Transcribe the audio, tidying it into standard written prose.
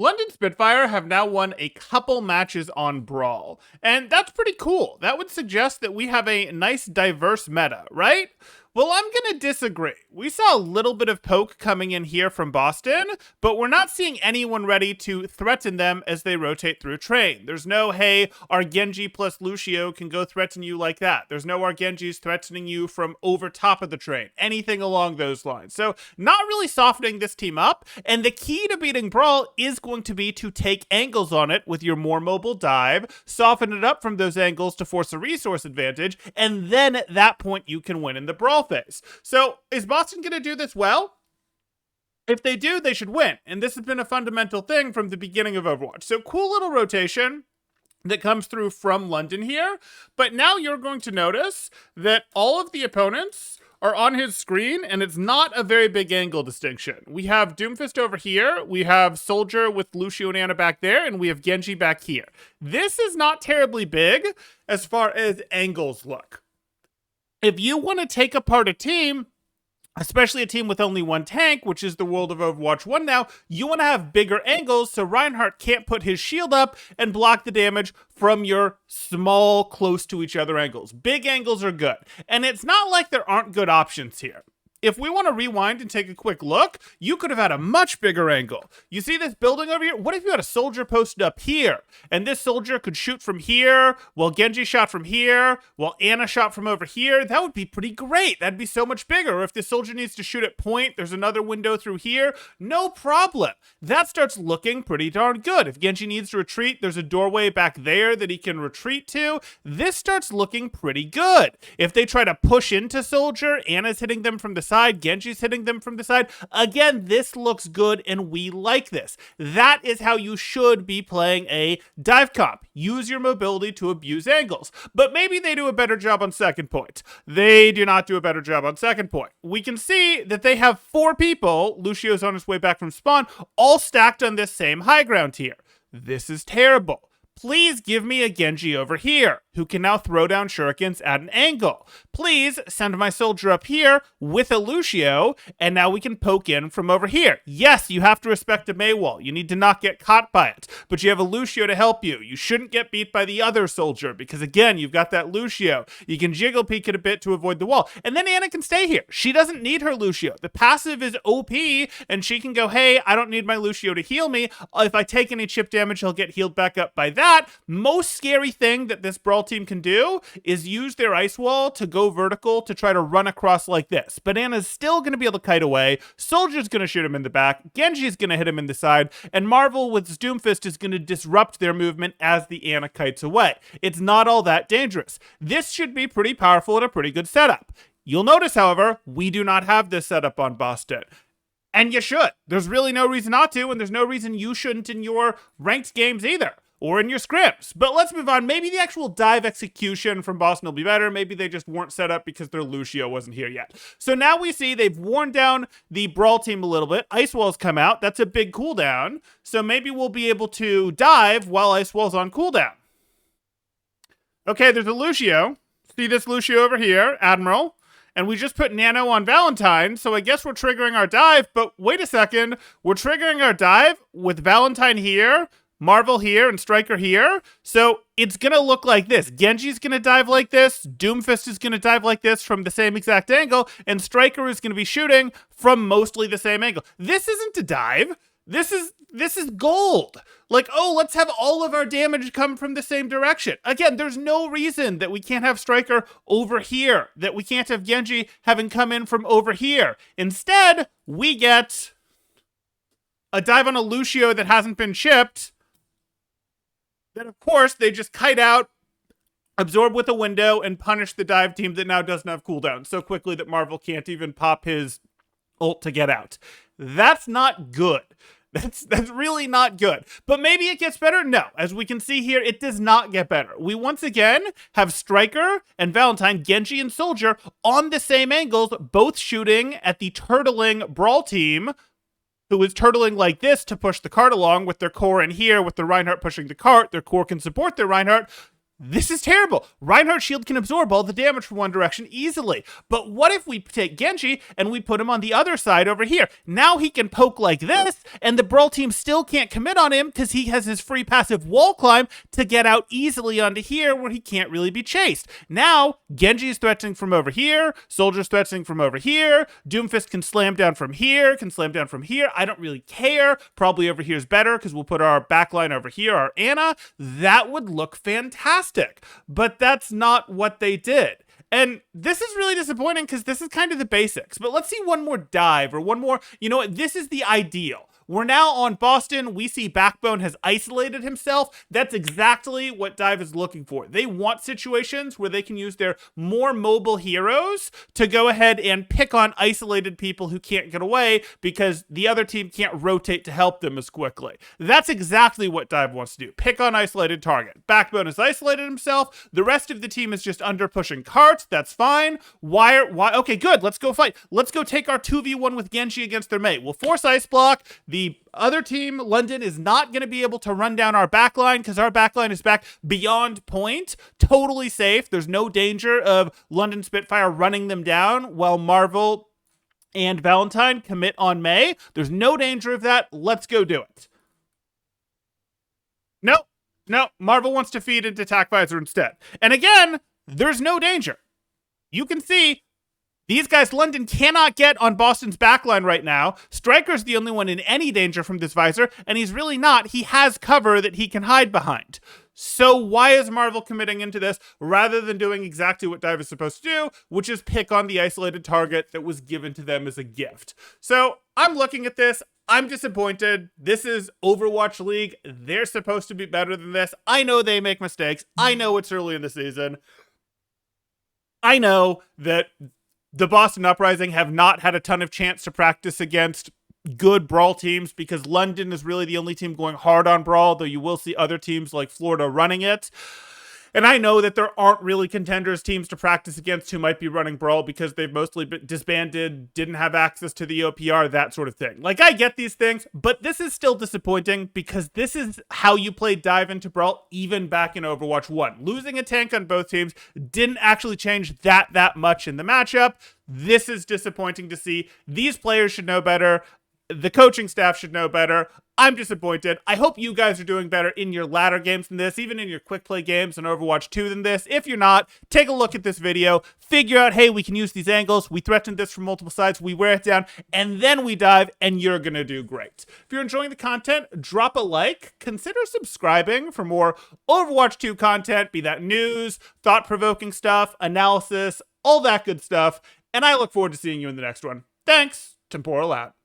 London Spitfire have now won a couple matches on Brawl, and that's pretty cool. That would suggest that we have a nice diverse meta, right? Well, I'm gonna disagree. We saw a little bit of poke coming in here from Boston, but we're not seeing anyone ready to threaten them as they rotate through train. There's no, hey, our Genji plus Lucio can go threaten you like that. There's no our Genjis threatening you from over top of the train. Anything along those lines. So, not really softening this team up, and the key to beating Brawl is going to be to take angles on it with your more mobile dive, soften it up from those angles to force a resource advantage, and then at that point you can win in the Brawl phase. So is Boston going to do this well? If they do, they should win. And this has been a fundamental thing from the beginning of Overwatch. So cool little rotation that comes through from London here. But now you're going to notice that all of the opponents are on his screen, and it's not a very big angle distinction. We have Doomfist over here, we have Soldier with Lucio and Ana back there, and we have Genji back here. This is not terribly big as far as angles look. If you want to take apart a team, especially a team with only one tank, which is the world of Overwatch 1 now, you want to have bigger angles so Reinhardt can't put his shield up and block the damage from your small, close to each other angles. Big angles are good. And it's not like there aren't good options here. If we want to rewind and take a quick look, you could have had a much bigger angle. You see this building over here? What if you had a soldier posted up here? And this soldier could shoot from here, while Genji shot from here, while Ana shot from over here. That would be pretty great. That'd be so much bigger. Or if this soldier needs to shoot at point, there's another window through here. No problem. That starts looking pretty darn good. If Genji needs to retreat, there's a doorway back there that he can retreat to. This starts looking pretty good. If they try to push into soldier, Ana's hitting them from the side, Genji's hitting them from the side. Again, this looks good and we like this. That is how you should be playing a dive comp. Use your mobility to abuse angles. But maybe they do a better job on second point. They do not do a better job on second point. We can see that they have 4 people, Lucio's on his way back from spawn, all stacked on this same high ground here. This is terrible. Please give me a Genji over here, who can now throw down shurikens at an angle. Please send my soldier up here with a Lucio, and now we can poke in from over here. Yes, you have to respect a Mei wall. You need to not get caught by it, but you have a Lucio to help you. You shouldn't get beat by the other soldier, because again, you've got that Lucio. You can jiggle peek it a bit to avoid the wall, and then Ana can stay here. She doesn't need her Lucio. The passive is OP, and she can go, hey, I don't need my Lucio to heal me. If I take any chip damage, he'll get healed back up by that. Most scary thing that this Brawl team can do is use their ice wall to go vertical to try to run across like this. But Ana's still going to be able to kite away. Soldier's going to shoot him in the back. Genji's going to hit him in the side. And Marvel with his Doomfist is going to disrupt their movement as the Ana kites away. It's not all that dangerous. This should be pretty powerful and a pretty good setup. You'll notice, however, we do not have this setup on Boston. And you should. There's really no reason not to, and there's no reason you shouldn't in your ranked games either. Or in your scripts. But let's move on. Maybe the actual dive execution from Boston will be better. Maybe they just weren't set up because their Lucio wasn't here yet. So now we see they've worn down the Brawl team a little bit. Ice Walls come out. That's a big cooldown. So maybe we'll be able to dive while Ice Wall's on cooldown. Okay, there's a Lucio. See this Lucio over here, Admiral. And we just put Nano on Valentine, so I guess we're triggering our dive. But wait a second. We're triggering our dive with Valentine here, Marvel here, and Striker here. So it's going to look like this. Genji's going to dive like this. Doomfist is going to dive like this from the same exact angle. And Striker is going to be shooting from mostly the same angle. This isn't a dive. This is gold. Like, oh, let's have all of our damage come from the same direction. Again, there's no reason that we can't have Striker over here, that we can't have Genji having come in from over here. Instead, we get a dive on a Lucio that hasn't been shipped. Then, of course, they just kite out, absorb with a window, and punish the dive team that now doesn't have cooldown so quickly that Marvel can't even pop his ult to get out. That's not good. That's really not good. But maybe it gets better? No. As we can see here, it does not get better. We once again have Striker and Valentine, Genji and Soldier on the same angles, both shooting at the turtling Brawl team, who is turtling like this to push the cart along with their core in here, with the Reinhardt pushing the cart. Their core can support their Reinhardt. This is terrible. Reinhardt's shield can absorb all the damage from one direction easily. But what if we take Genji and we put him on the other side over here? Now he can poke like this, and the Brawl team still can't commit on him because he has his free passive wall climb to get out easily onto here where he can't really be chased. Now, Genji is threatening from over here, Soldier's threatening from over here, Doomfist can slam down from here, can slam down from here. I don't really care. Probably over here is better because we'll put our backline over here, our Ana. That would look fantastic. But that's not what they did. And this is really disappointing because this is kind of the basics. But let's see one more dive or one more. You know what? This is the ideal. We're now on Boston. We see Backbone has isolated himself. That's exactly what Dive is looking for. They want situations where they can use their more mobile heroes to go ahead and pick on isolated people who can't get away because the other team can't rotate to help them as quickly. That's exactly what Dive wants to do. Pick on isolated target. Backbone has isolated himself. The rest of the team is just under pushing cart. That's fine. Why? Okay, good. Let's go fight. Let's go take our 2v1 with Genji against their mate. We'll force ice block. The other team, London, is not going to be able to run down our backline because our backline is back beyond point. Totally safe. There's no danger of London Spitfire running them down while Marvel and Valentine commit on May. There's no danger of that. Let's go do it. No, Marvel wants to feed into Attack Visor instead. And again, there's no danger. You can see these guys, London, cannot get on Boston's backline right now. Striker's the only one in any danger from this visor, and he's really not. He has cover that he can hide behind. So why is Marvel committing into this rather than doing exactly what Dive is supposed to do, which is pick on the isolated target that was given to them as a gift? So I'm looking at this. I'm disappointed. This is Overwatch League. They're supposed to be better than this. I know they make mistakes. I know it's early in the season. I know that the Boston Uprising have not had a ton of chance to practice against good Brawl teams because London is really the only team going hard on Brawl, though you will see other teams like Florida running it. And I know that there aren't really contenders teams to practice against who might be running Brawl because they've mostly been disbanded, didn't have access to the OPR, that sort of thing. Like, I get these things, but this is still disappointing because this is how you play Dive into Brawl even back in Overwatch 1. Losing a tank on both teams didn't actually change that much in the matchup. This is disappointing to see. These players should know better. The coaching staff should know better. I'm disappointed. I hope you guys are doing better in your ladder games than this, even in your quick play games in Overwatch 2 than this. If you're not, take a look at this video, figure out, hey, we can use these angles. We threatened this from multiple sides. We wear it down, and then we dive, and you're going to do great. If you're enjoying the content, drop a like. Consider subscribing for more Overwatch 2 content, be that news, thought-provoking stuff, analysis, all that good stuff. And I look forward to seeing you in the next one. Thanks. Temporal out.